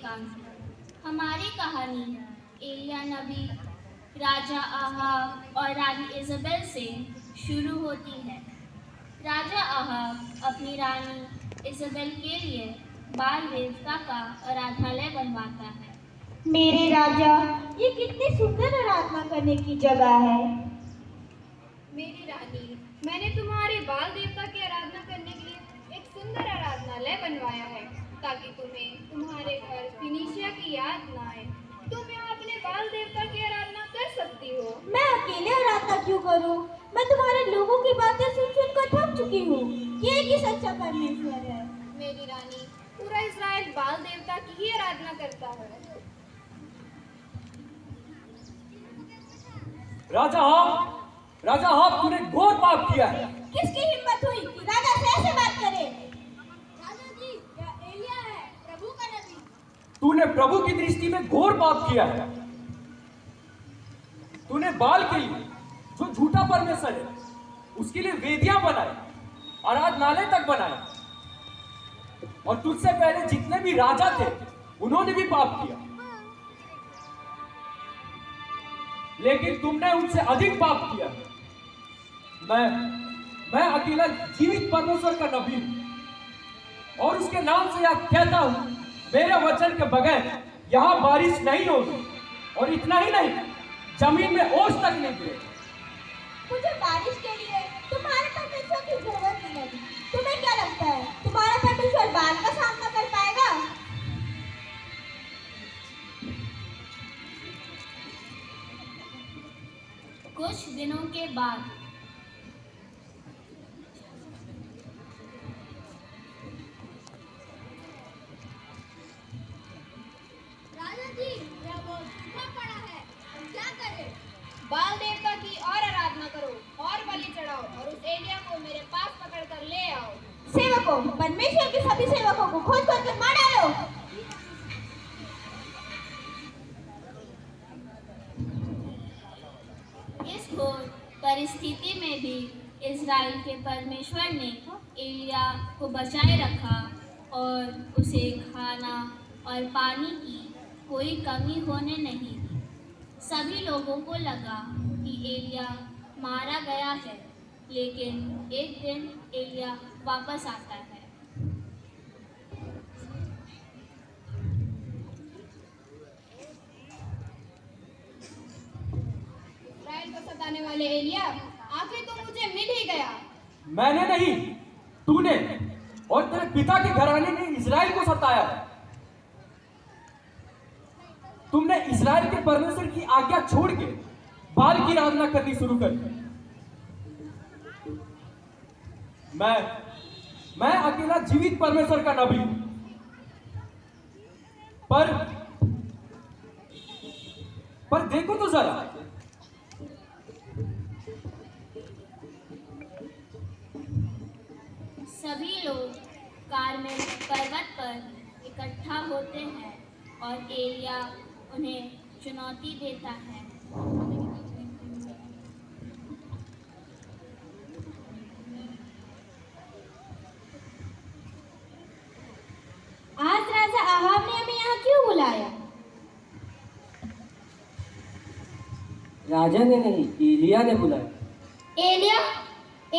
एकांत। हमारी कहानी एलिया नबी, राजा आहाब और रानी इज़ाबेल से शुरू होती है। राजा आहाब अपनी रानी इज़ाबेल के लिए बाल देवता का आराधनालय बनवाता है। मेरे राजा, ये कितनी सुंदर आराधना करने की जगह है। मेरी रानी, मैंने तुम्हारे बाल देवता की आराधना करने के लिए एक सुंदर आराधनालय बनवाया है ताकि तुम्हें तुम्हारे घर फिनिशिया की याद न आए। तुम यहाँ अपने बाल देवता की आराधना कर सकती हो। मैं अकेले आराधना क्यों करूं? मैं तुम्हारे लोगों की बातें सुन सुनकर थक चुकी हूँ। ये एक ही सच्चा परमेश्वर है। मेरी रानी, पूरा इस्राएल बाल देवता की ही आराधना करता है। राजा आहाब, तूने घोर पाप किया है। किसकी हिम्मत हुई कि राजा से ऐसे बात करे? राजा जी, यह एलिया है, प्रभु का नबी। तूने प्रभु की दृष्टि में घोर पाप किया है। तूने बाल के लिए, जो झूठा परमेश्वर है, उसके लिए वेदियां बनाई, आराधनालय तक बनाए। और तुझसे पहले जितने भी राजा थे, उन्होंने भी पाप किया। लेकिन तुमने उनसे अधिक पाप किया। मैं अकेला जीवित परमेश्वर का नबी हूं और उसके नाम से यह कहता हूं, मेरे वचन के बगैर यहां बारिश नहीं होगी। और इतना ही नहीं, जमीन में ओस तक नहीं गिरेगी। मुझे बारिश के लिए तुम्हारे परमेश्वर की जरूरत नहीं लगी। तुम्हें क्या लगता है तुम्हारा परमेश्वर बाल का सामना कर पाएगा? कुछ दिनों के बाद राजा जी, यह बहुत सूखा पड़ा है, हम क्या करें? बाल देवता की और आराधना करो और बलि चढ़ाओ और उस एलिया को मेरे पास पकड़ कर ले आओ। सेवकों, परमेश्वर के सभी सेवकों को खोज कर मार डालो। इस घोर परिस्थिति में भी इज़राइल के परमेश्वर ने एलिया को बचाए रखा और उसे खाना और पानी की कोई कमी होने नहीं दी। सभी लोगों को लगा कि एलिया मारा गया है, लेकिन एक दिन एलिया वापस आता है। इस्राएल को सताने वाले एलिया, आखिर तो मुझे मिल ही गया। मैंने नहीं, तूने और तेरे पिता के घराने ने इज़राइल को सताया है। तुमने इज़राइल के परमेश्वर की आज्ञा छोड़ के बाल की आराधना करनी शुरू कर दी। मैं अकेला जीवित परमेश्वर का नबी हूं। पर देखो तो जरा, सभी लोग कारमेल पर्वत पर इकट्ठा होते हैं और एलिया उन्हें चुनौती देता है। आज राजा आहाब ने हमें यहाँ क्यों बुलाया? राजा ने नहीं, एलिया ने बुलाया। एलिया,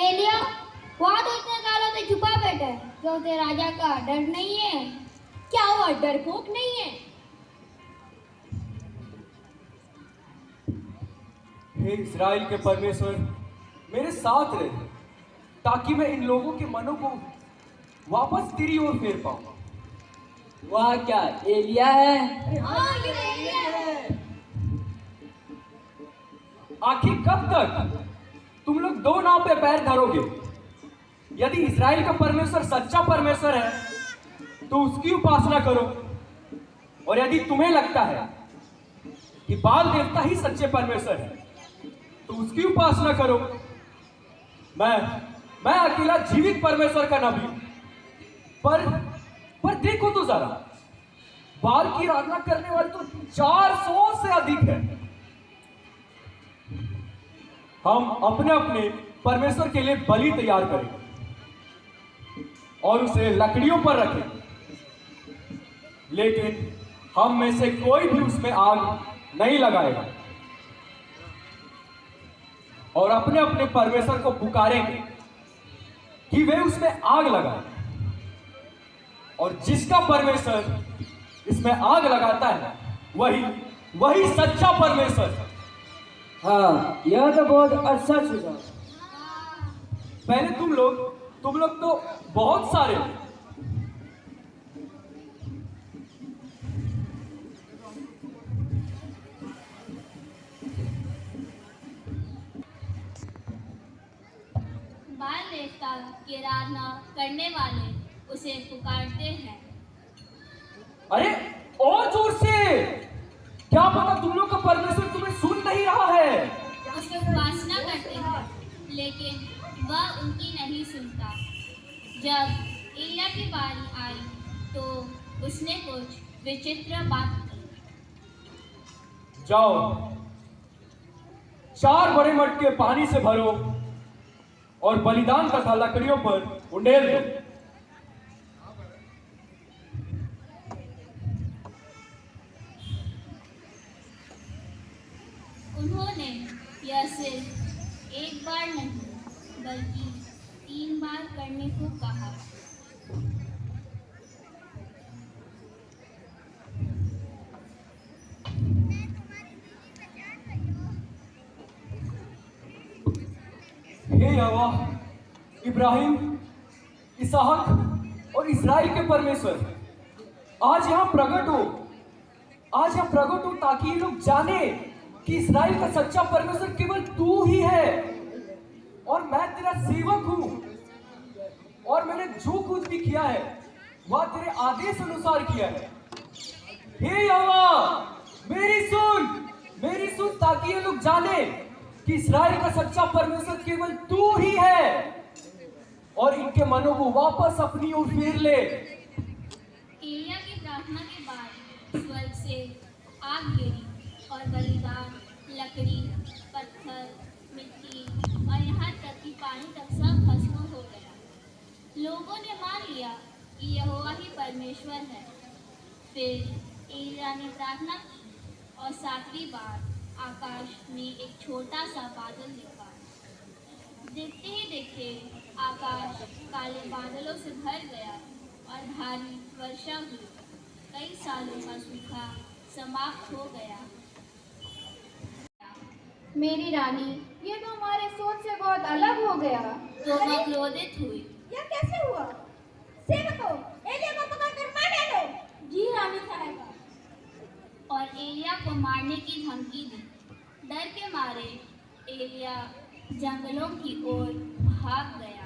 एलिया, वहाँ तो इतने सालों से छुपा बैठा है। क्या उसे राजा का डर नहीं है? क्या वो डरपोक नहीं है? हे इज़राइल के परमेश्वर, मेरे साथ रहे ताकि मैं इन लोगों के मनों को वापस तेरी ओर फेर पाऊं। वह क्या एलिया है? हाँ, ये एलिया है। आखिर कब तक तुम लोग दो नाव पे पैर धरोगे? यदि इज़राइल का परमेश्वर सच्चा परमेश्वर है तो उसकी उपासना करो, और यदि तुम्हें लगता है कि बाल देवता ही सच्चे परमेश्वर है तो उसकी उपासना करो। मैं अकेला जीवित परमेश्वर का नबी हूं। पर देखो तो जरा, बाल की आराधना करने वाले तो 400 से अधिक है। हम अपने अपने परमेश्वर के लिए बलि तैयार करें और उसे लकड़ियों पर रखें, हम में से कोई भी उसमें आग नहीं लगाएगा और अपने अपने परमेश्वर को पुकारेंगे कि वे उसमें आग लगाए। और जिसका परमेश्वर इसमें आग लगाता है वही सच्चा परमेश्वर है। हाँ, यह तो बहुत अच्छा सुझाव। पहले तुम लोग तो बहुत सारे हो। बाल देवता की आराधना करने वाले उसे पुकारते हैं। अरे और जोर से! क्या पता तुम लोग का परमेश्वर तुम्हें सुन नहीं रहा है। उसकी उपासना करते हैं, लेकिन वह उनकी नहीं सुनता। जब एलिया की बारी आई तो उसने कुछ विचित्र बात की। जाओ, 4 बड़े मटके पानी से भरो और बलिदान तथा लकड़ियों पर उंडेल दो। उन्होंने यह सिर्फ एक बार नहीं बल्कि 3 बार करने को कहा। हे यहोवा, इब्राहिम, इसहाक और इस्राएल के परमेश्वर, आज यहाँ प्रकट हो ताकि ये लोग जाने कि इस्राएल का सच्चा परमेश्वर केवल तू ही है और मैं तेरा सेवक हूं और मैंने जो कुछ भी किया है वह तेरे आदेश अनुसार किया है। हे यहोवा, मेरी सुन ताकि ये लोग जाने कि इस्राएल का सच्चा परमेश्वर केवल तू ही है और इनके मनों को वापस अपनी ओर फेर ले। एलिया की प्रार्थना के बाद स्वर्ग से आग गिरी और बलिदान, लकड़ी, पत्थर, मिट्टी और यहाँ तक कि पानी तक सब भस्म हो गया। लोगों ने मान लिया कि यहोवा ही परमेश्वर है। फिर एलिया ने प्रार्थना की और 7वीं बार आकाश में एक छोटा सा बादल दिखा। देखते ही देखते आकाश काले बादलों से भर गया और भारी वर्षा हुई। कई सालों का सूखा समाप्त हो गया। मेरी रानी, ये तो हमारे सोच से बहुत अलग हो गया। तो वह क्रोधित हुई। यह कैसे हुआ? सेवकों, एलिया को पकड़कर मार डालो। जी रानी साहबा। और एलिया को मारने की धमकी दी। डर के मारे एलिया जंगलों की ओर भाग गया।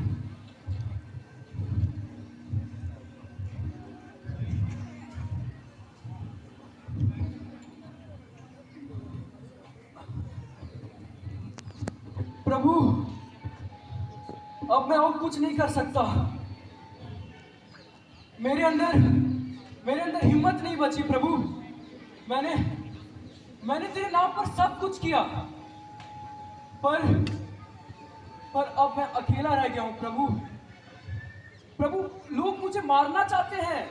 प्रभु, अब मैं और कुछ नहीं कर सकता। मेरे अंदर हिम्मत नहीं बची प्रभु। मैंने तेरे नाम पर सब कुछ किया, पर अब मैं अकेला रह गया हूं प्रभु, लोग मुझे मारना चाहते हैं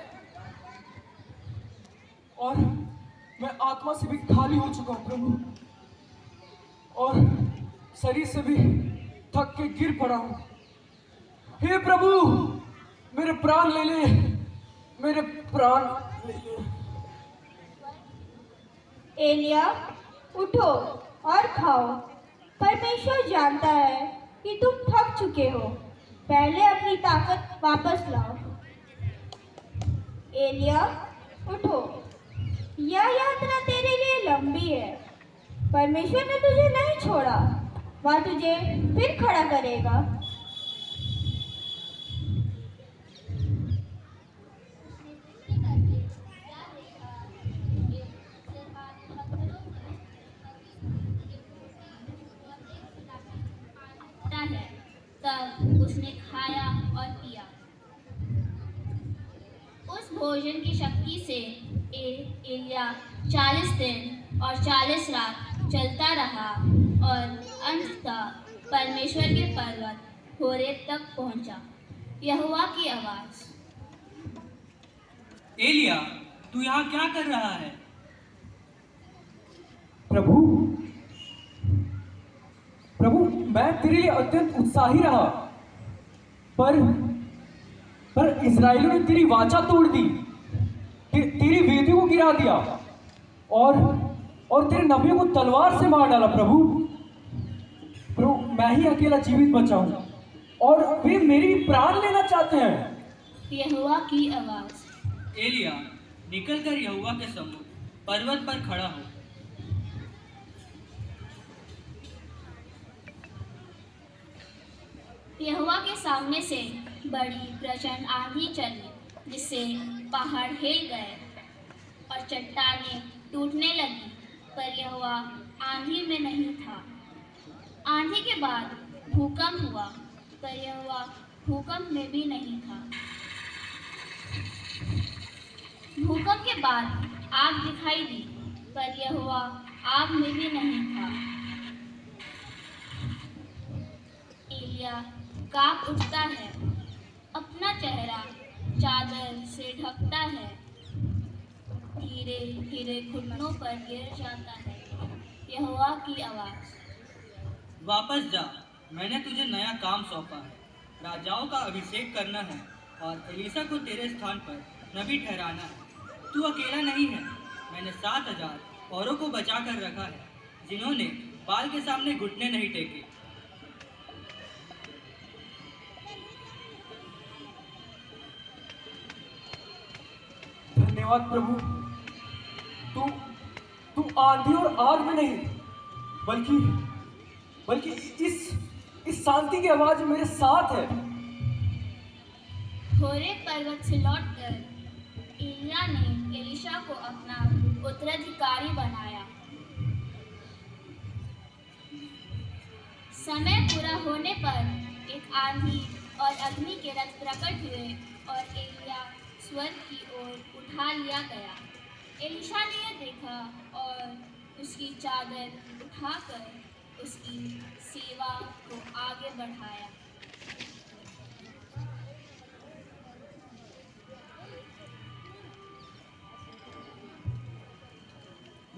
और मैं आत्मा से भी खाली हो चुका हूं प्रभु, और शरीर से भी थक के गिर पड़ा हूं। हे प्रभु, मेरे प्राण ले ले, मेरे प्राण ले ले। एलिया, उठो और खाओ। परमेश्वर जानता है कि तुम थक चुके हो। पहले अपनी ताकत वापस लाओ। एलिया, उठो। यह यात्रा तेरे लिए लंबी है। परमेश्वर ने तुझे नहीं छोड़ा, वह तुझे फिर खड़ा करेगा। है। तब उसने खाया और पिया। उस भोजन की शक्ति से एलिया 40 दिन और 40 रात चलता रहा और अंततः परमेश्वर के पर्वत होरेब तक पहुंचा। यहोवा की आवाज। एलिया, तू यहाँ क्या कर रहा है? प्रभु, प्रभु, मैं तेरे लिए अत्यंत उत्साही रहा, पर इस्राएलियों ने तेरी वाचा तोड़ दी, तेरी वेदियों को गिरा दिया और तेरे नबियों को तलवार से मार डाला। प्रभु, मैं ही अकेला जीवित बचा हूं और वे मेरी प्राण लेना चाहते हैं। यहोवा की आवाज। एलिया, निकल कर यहोवा के सम्मुख पर्वत पर खड़ा हो। यहोवा के सामने से बड़ी प्रचंड आंधी चली, जिससे पहाड़ हिल गए और चट्टानें टूटने लगी, पर यहोवा आंधी में नहीं था। आंधी के बाद भूकंप हुआ, पर यहोवा भूकंप में भी नहीं था। भूकंप के बाद आग दिखाई दी, पर यहोवा आग में भी नहीं था। एलिया कांप उठता है, अपना चेहरा चादर से ढकता है, धीरे धीरे घुटनों पर गिर जाता है। यहोवा की आवाज। वापस जा, मैंने तुझे नया काम सौंपा है। राजाओं का अभिषेक करना है और एलीशा को तेरे स्थान पर नबी ठहराना है। तू अकेला नहीं है, मैंने 7,000 औरों को बचा कर रखा है, जिन्होंने बाल के सामने घुटने नहीं टेके। धन्यवाद प्रभु, तू आंधी और आग में नहीं, बल्कि इस शांति की आवाज मेरे साथ है। होरेब पर्वत से लौटकर एलिया ने एलीशा को अपना उत्तराधिकारी बनाया। समय पूरा होने पर एक आंधी और अग्नि के रथ प्रकट हुए और एलिया स्वर्ग की ओर उठा लिया गया। एलीशा ने यह देखा और उसकी चादर उठाकर उसकी सेवा को आगे बढ़ाया।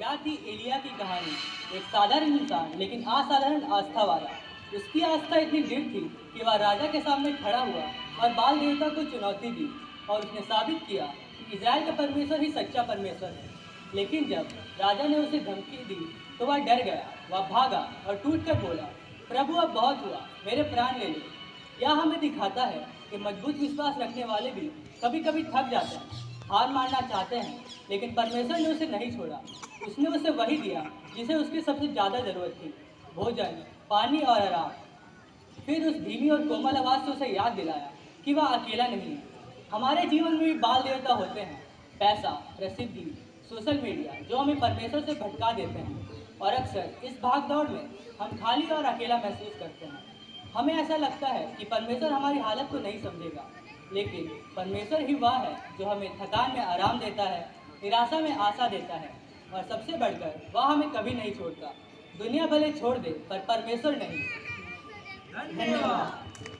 यह थी एलिया की कहानी। एक साधारण इंसान लेकिन असाधारण आस्था वाला। उसकी आस्था इतनी दृढ़ थी कि वह राजा के सामने खड़ा हुआ और बाल देवता को चुनौती दी और उसने साबित किया कि इजराइल का परमेश्वर ही सच्चा परमेश्वर है। लेकिन जब राजा ने उसे धमकी दी तो वह डर गया। वह भागा और टूटकर बोला, प्रभु अब बहुत हुआ, मेरे प्राण ले लो। यह हमें दिखाता है कि मजबूत विश्वास रखने वाले भी कभी कभी थक जाते हैं, हार मानना चाहते हैं, लेकिन परमेश्वर ने उसे नहीं छोड़ा। उसने उसे वही दिया जिसे उसकी सबसे ज़्यादा ज़रूरत थी, भोजन, पानी और आराम। फिर उस धीमी और कोमल आवाज़ से उसे याद दिलाया कि वह अकेला नहीं है। हमारे जीवन में भी बाल देवता होते हैं, पैसा, प्रसिद्धि, सोशल मीडिया, जो हमें परमेश्वर से भटका देते हैं। और अक्सर इस भाग दौड़ में हम खाली और अकेला महसूस करते हैं। हमें ऐसा लगता है कि परमेश्वर हमारी हालत को नहीं समझेगा, लेकिन परमेश्वर ही वह है जो हमें थकान में आराम देता है, निराशा में आशा देता है और सबसे बढ़कर वह हमें कभी नहीं छोड़ता। दुनिया भले छोड़ दे पर परमेश्वर नहीं। धन्यवाद।